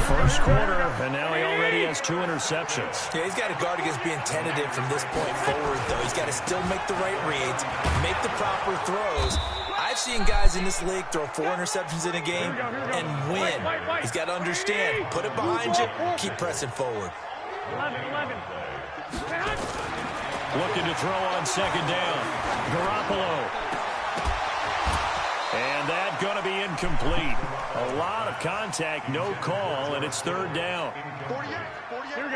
First quarter, and now he already has 2 interceptions. Yeah, he's got to guard against being tentative from this point forward, though. He's got to still make the right reads, make the proper throws. I've seen guys in this league throw 4 interceptions in a game and win. He's got to understand, put it behind you, keep pressing forward. 11. Looking to throw on second down. Garoppolo. And that's going to be incomplete. A lot of contact, no call, and it's third down.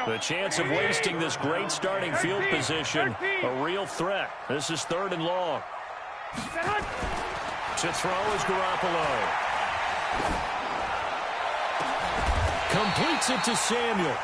The chance of wasting this great starting field position, a real threat. This is 3rd and long. To throw is Garoppolo. Completes it to Samuel.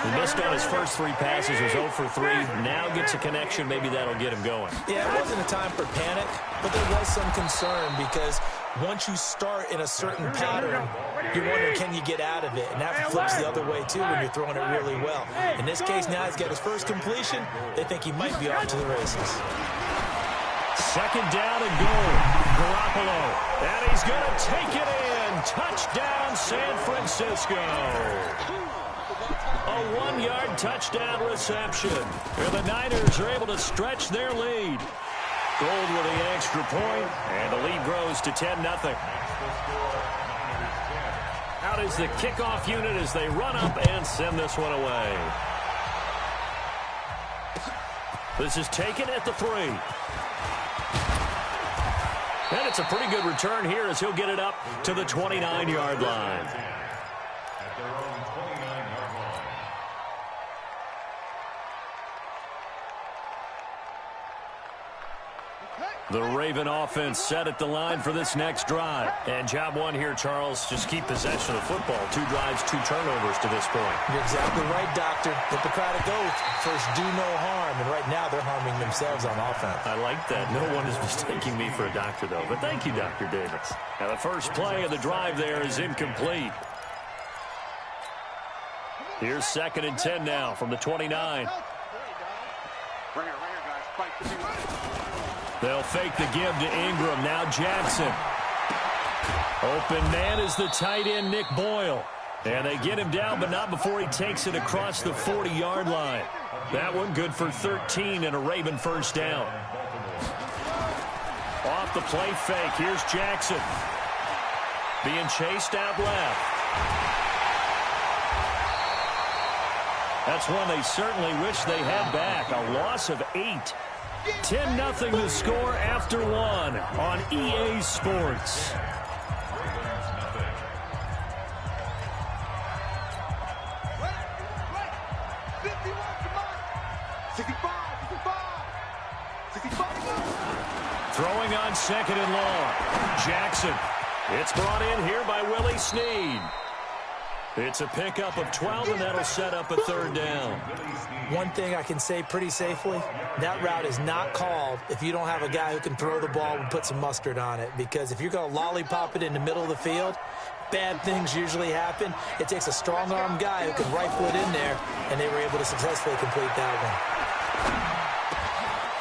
He missed on his first 3 passes, was 0 for 3. Now gets a connection. Maybe that'll get him going. Yeah, it wasn't a time for panic, but there was some concern because once you start in a certain pattern, you're wondering, can you get out of it? And that flips the other way, too, when you're throwing it really well. In this case, now he's got his first completion. They think he might be off to the races. Second down and goal. Garoppolo. And he's going to take it in. Touchdown, San Francisco. A 1-yard touchdown reception. And the Niners are able to stretch their lead. Gold with the extra point, and the lead grows to 10-0. Out is the kickoff unit as they run up and send this one away. This is taken at the 3. And it's a pretty good return here as he'll get it up to the 29-yard line. At their own 29-yard line. The Raven offense set at the line for this next drive. And job 1 here, Charles, just keep possession of the football. 2 drives, 2 turnovers to this point. You're exactly right, Doctor. Hippocratic oath. First, do no harm. And right now, they're harming themselves on offense. I like that. No one is mistaking me for a doctor, though. But thank you, Dr. Davis. Now, the first play of the drive there is incomplete. Here's 2nd and 10 now from the 29. They'll fake the give to Ingram. Now Jackson. Open man is the tight end, Nick Boyle. And they get him down, but not before he takes it across the 40-yard line. That one good for 13 and a Raven first down. Off the play fake. Here's Jackson. Being chased out left. That's one they certainly wish they had back. A loss of 8. 10-0 the score after 1 on EA Sports. Throwing on 2nd and long. Jackson. It's brought in here by Willie Snead. It's a pickup of 12, and that'll set up a 3rd down. One thing I can say pretty safely, that route is not called if you don't have a guy who can throw the ball and put some mustard on it. Because if you're going to lollipop it in the middle of the field, bad things usually happen. It takes a strong-arm guy who can rifle it in there, and they were able to successfully complete that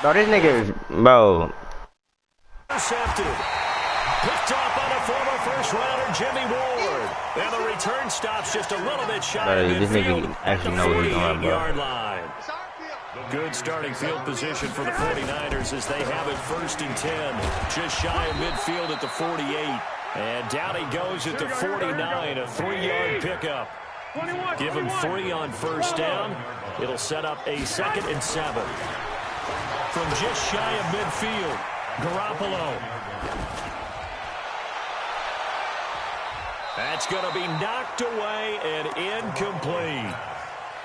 one. Bro, this nigga is, bro. Intercepted. Picked off by the former first-rounder Jimmy Ward. And the return stops just a little bit shy of This midfield nigga actually knows what he's doing, bro. 48-yard line. Good starting field position for the 49ers as they have it 1st and 10. Just shy of midfield at the 48. And down he goes at the 49, a 3-yard pickup. Give him 3 on first down. It'll set up a 2nd and 7. From just shy of midfield, Garoppolo. That's going to be knocked away and incomplete.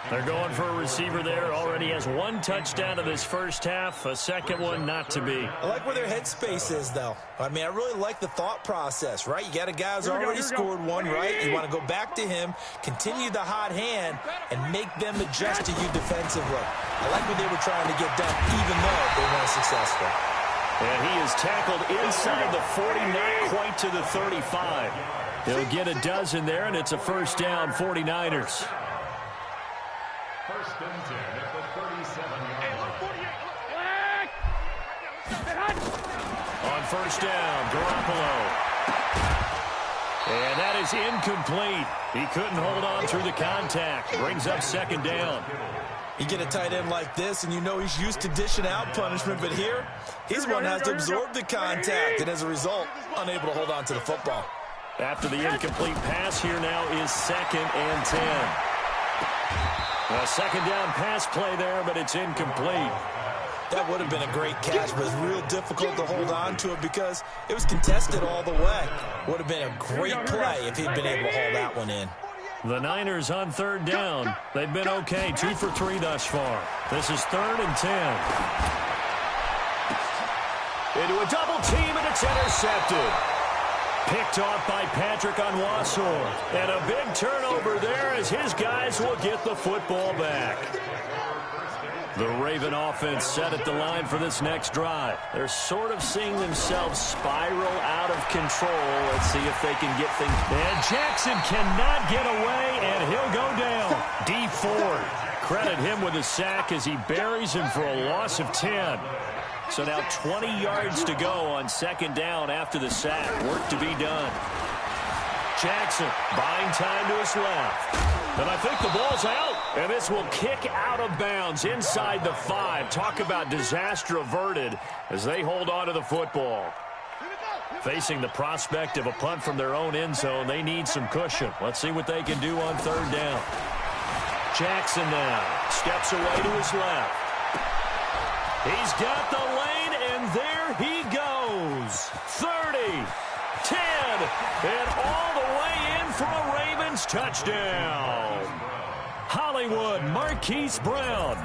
They're going for a receiver there. Already has 1 touchdown in this first half. A second one not to be. I like where their headspace is, though. I mean, I really like the thought process, right? You got a guy who's already scored 1, right? You want to go back to him, continue the hot hand, and make them adjust to you defensively. I like what they were trying to get done, even though they weren't successful. And he is tackled inside the 40, not quite to the 35. He'll get a dozen there, and it's a first down, 49ers. 1st and 10 at the 37-yard line. first down. Garoppolo. And that is incomplete. He couldn't hold on through the contact. Brings up second down. You get a tight end like this, and you know he's used to dishing out punishment, but here, he's one that has to absorb the contact, and as a result, unable to hold on to the football. After the incomplete pass, here now is 2nd and 10. A second down pass play there, but it's incomplete. That would have been a great catch, but it's real difficult to hold on to it because it was contested all the way. Would have been a great play if he'd been able to haul that one in. The Niners on third down. They've been okay, 2 for 3 thus far. This is 3rd and 10. Into a double team, and it's intercepted. Picked off by Patrick Onwuasor. And a big turnover there as his guys will get the football back. The Raven offense set at the line for this next drive. They're sort of seeing themselves spiral out of control. Let's see if they can get things. And Jackson cannot get away, and he'll go down. D Ford, credit him with a sack as he buries him for a loss of 10. So now 20 yards to go on second down after the sack. Work to be done. Jackson buying time to his left. And I think the ball's out. And this will kick out of bounds inside the 5. Talk about disaster averted as they hold on to the football. Facing the prospect of a punt from their own end zone, they need some cushion. Let's see what they can do on third down. Jackson now steps away to his left. He's got the lane, and there he goes. 30, 10, and all the way in for a Ravens touchdown. Hollywood Marquise Brown,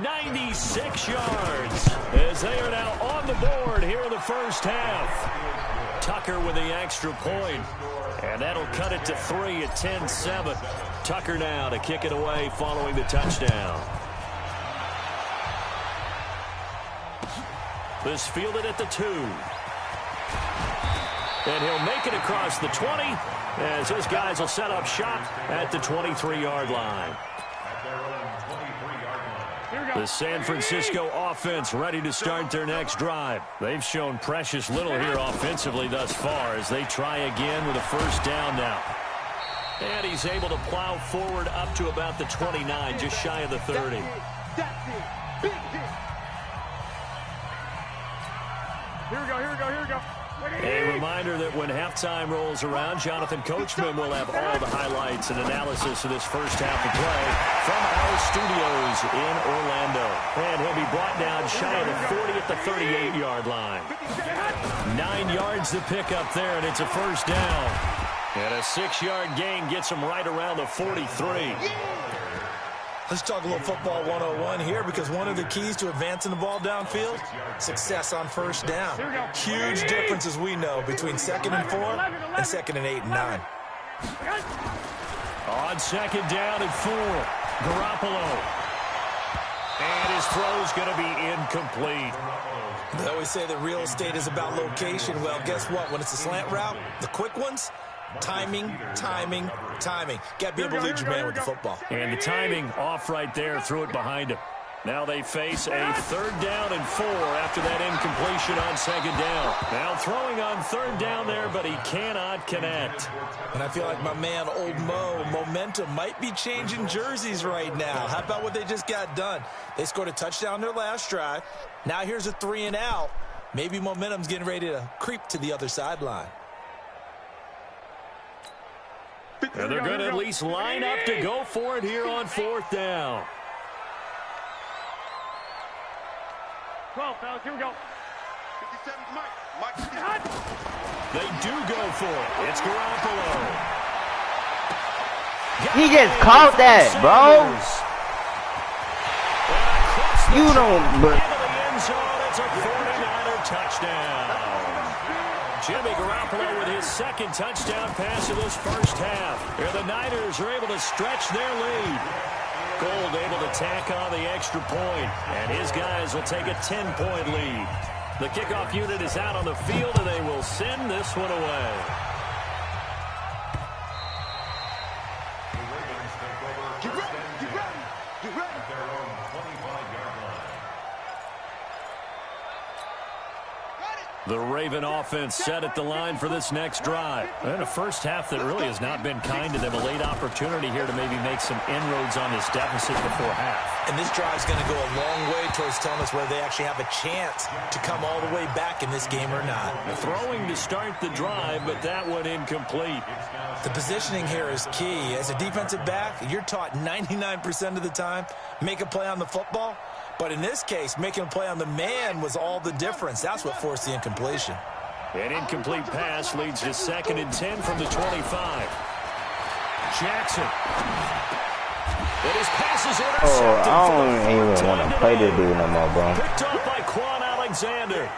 96 yards, as they are now on the board here in the first half. Tucker with the extra point, and that'll cut it to 3 at 10-7. Tucker now to kick it away following the touchdown. This fielded at the 2. And he'll make it across the 20 as his guys will set up shop at the 23-yard line. The San Francisco offense ready to start their next drive. They've shown precious little here offensively thus far as they try again with a first down now. And he's able to plow forward up to about the 29, just shy of the 30. Here we go, here we go, here we go. A reminder that when halftime rolls around, Jonathan Coachman will have all the highlights and analysis of this first half of play from our studios in Orlando. And he'll be brought down shy of the 40 at the 38-yard line. 9 yards to pick up there, and it's a first down. And a 6-yard gain gets him right around the 43. Let's talk a little football 101 here because one of the keys to advancing the ball downfield, success on first down. Huge difference, as we know, between 2nd and 4 and 2nd and 8 and 9. On second down and 4, Garoppolo. And his throw's going to be incomplete. They always say that real estate is about location. Well, guess what? When it's a slant route, the quick ones, timing, timing, timing. Got to be able to lead your man with the football. And the timing off right there, threw it behind him. Now they face a 3rd down and 4 after that incompletion on second down. Now throwing on 3rd down there, but he cannot connect. And I feel like my man, Old Mo, momentum might be changing jerseys right now. How about what they just got done? They scored a touchdown their last drive. Now here's a 3 and out. Maybe momentum's getting ready to creep to the other sideline. And they're going to at least line up to go for it here on 4th down. 12, fellas, here we go. 57, Mike. They do go for it. It's Garoppolo. He just caught that, bro. You don't. Into the end zone. It's a 49er touchdown. Jimmy Garoppolo with his 2nd touchdown pass of this first half. Here the Niners are able to stretch their lead. Gold able to tack on the extra point, and his guys will take a 10-point lead. The kickoff unit is out on the field, and they will send this one away. Get ready, get ready, get ready. At their own 25-yard line. The Raven offense set at the line for this next drive. And a first half that really has not been kind to them. A late opportunity here to maybe make some inroads on this deficit before half. And this drive's going to go a long way towards telling us whether they actually have a chance to come all the way back in this game or not. Throwing to start the drive, but that one incomplete. The positioning here is key. As a defensive back, you're taught 99% of the time, make a play on the football. But in this case, making a play on the man was all the difference. That's what forced the incompletion. An incomplete pass leads to 2nd and 10 from the 25. Jackson. But his pass is intercepted. I don't even want to play this dude no more, bro. Picked up by Quan Alexander.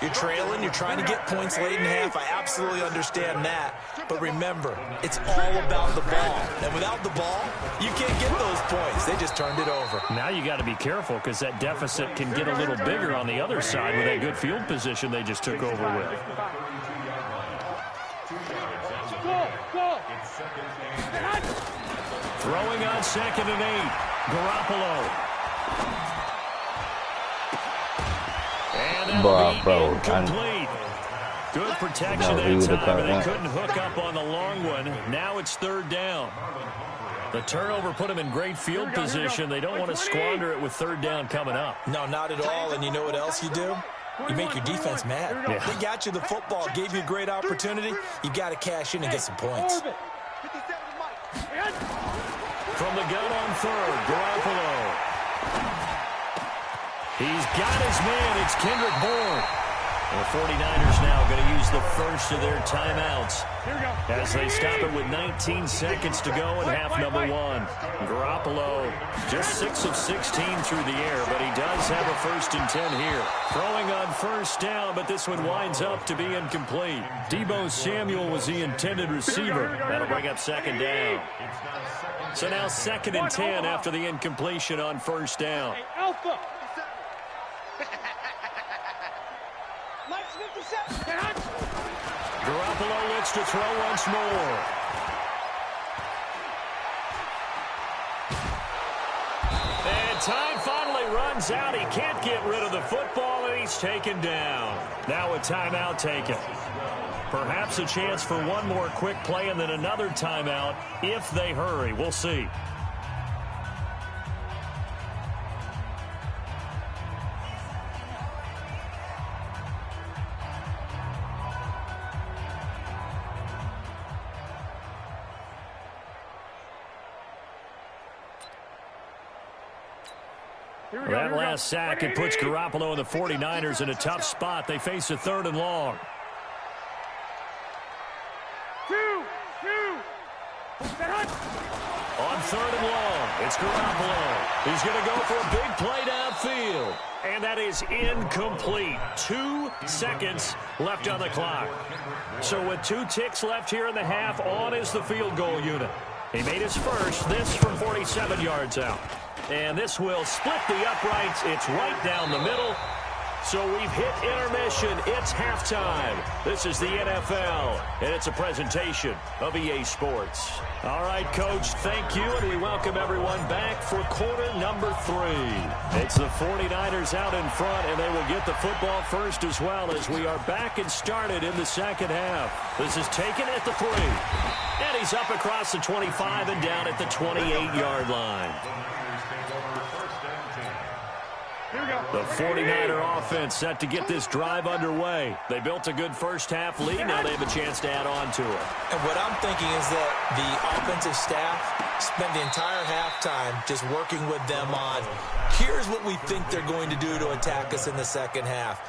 You're trailing, you're trying to get points late in half. I absolutely understand that. But remember, it's all about the ball. And without the ball, you can't get those points. They just turned it over. Now you got to be careful because that deficit can get a little bigger on the other side with that good field position they just took over with. Throwing on 2nd and 8. Garoppolo. And that'll be incomplete. Good protection that time, and they couldn't hook up on the long one. Now it's 3rd down. The turnover put them in great field position. They don't want to squander it with 3rd down coming up. No, not at all. And you know what else you do? You make your defense mad. Yeah. They got you the football, gave you a great opportunity. You got to cash in and get some points. From the gun on 3rd, Garoppolo. He's got his man. It's Kendrick Bourne. The 49ers now going to use the first of their timeouts as they stop it with 19 seconds to go in half number 1. Garoppolo just 6 of 16 through the air, but he does have a 1st and 10 here. Throwing on 1st down, but this one winds up to be incomplete. Deebo Samuel was the intended receiver. That'll bring up 2nd down. So now 2nd and 10 after the incompletion on 1st down. Garoppolo looks to throw once more. And time finally runs out. He can't get rid of the football, and he's taken down. Now a timeout taken. Perhaps a chance for one more quick play and then another timeout if they hurry. We'll see. That last sack, it puts Garoppolo and the 49ers in a tough spot. They face a 3rd and long. On 3rd and long, it's Garoppolo. He's going to go for a big play downfield. And that is incomplete. 2 seconds left on the clock. So with 2 ticks left here in the half, on is the field goal unit. He made his first, this from 47 yards out. And this will split the uprights. It's right down the middle. So we've hit intermission. It's halftime. This is the NFL, and it's a presentation of EA Sports. All right, Coach, thank you, and we welcome everyone back for quarter number 3. It's the 49ers out in front, and they will get the football first as well as we are back and started in the second half. This is taken at the 3. And he's up across the 25 and down at the 28-yard line. The 49er offense set to get this drive underway. They built a good first half lead. Now they have a chance to add on to it. And what I'm thinking is that the offensive staff spent the entire halftime just working with them on, here's what we think they're going to do to attack us in the second half.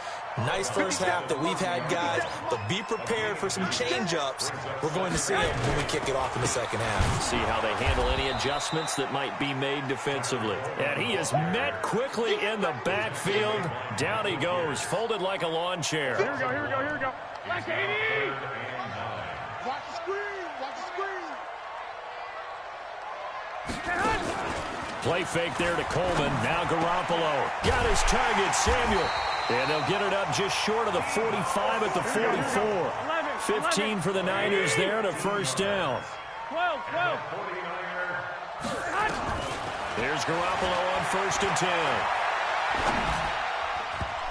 Nice first half that we've had, guys, but be prepared for some change-ups. We're going to see them when we kick it off in the second half. See how they handle any adjustments that might be made defensively. And he is met quickly in the backfield. Down he goes, folded like a lawn chair. Here we go, here we go, here we go. Watch the screen, watch the screen. Play fake there to Coleman. Now Garoppolo. Got his target, Samuel. And they'll get it up just short of the 45 at the 44. 15 for the Niners there and a first down. 12. There's Garoppolo on 1st and 10.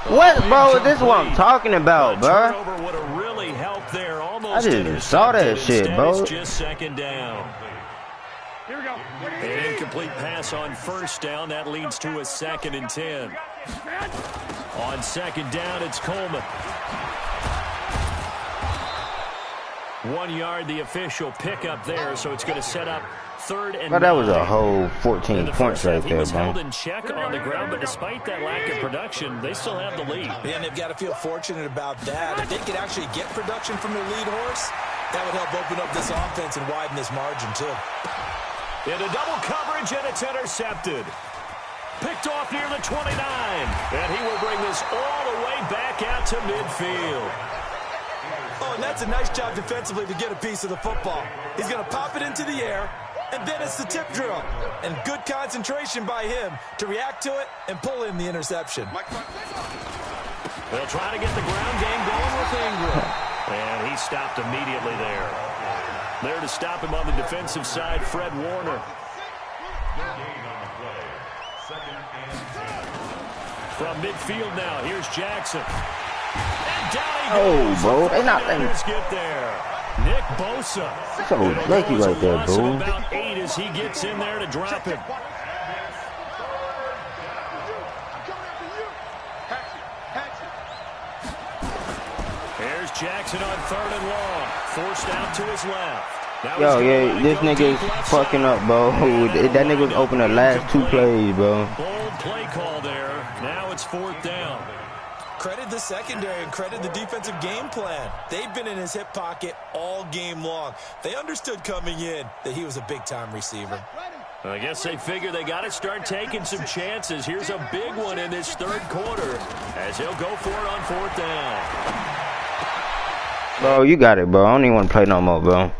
What, bro? This is what I'm talking about, bro. Turnover would have really helped there. I just saw that shit, bro. It's just second down. Here we go. An incomplete pass on first down. That leads to a 2nd and 10. On second down, it's Coleman. 1 yard, the official pickup there, so it's going to set up 3rd and 9. But that was a whole 14 points right there, was bro. held in check on the ground, but despite that lack of production, they still have the lead. And they've got to feel fortunate about that. If they could actually get production from their lead horse, that would help open up this offense and widen this margin, too. Into double coverage, and it's intercepted. Picked off near the 29. And he will bring this all the way back out to midfield. Oh, and that's a nice job defensively to get a piece of the football. He's going to pop it into the air, and then it's the tip drill. And good concentration by him to react to it and pull in the interception. They'll try to get the ground game going with Ingram. And he stopped immediately there. There to stop him on the defensive side, Fred Warner. From midfield now, here's Jackson. And down he goes. Bro, they not letting get there. Nick Bosa. so lucky right there, bro. About 8 as he gets in there to drop him. Here's Jackson on 3rd and long. Forced out to his left. Yo, yeah, this nigga is fucking up, bro. That nigga was open the last 2 plays, bro. Bold play call there. Now it's 4th down. Credit the secondary and credit the defensive game plan. They've been in his hip pocket all game long. They understood coming in that he was a big-time receiver. I guess they figure they got to start taking some chances. Here's a big one in this 3rd quarter as he'll go for it on 4th down. Bro, you got it, bro. I don't even want to play no more, bro.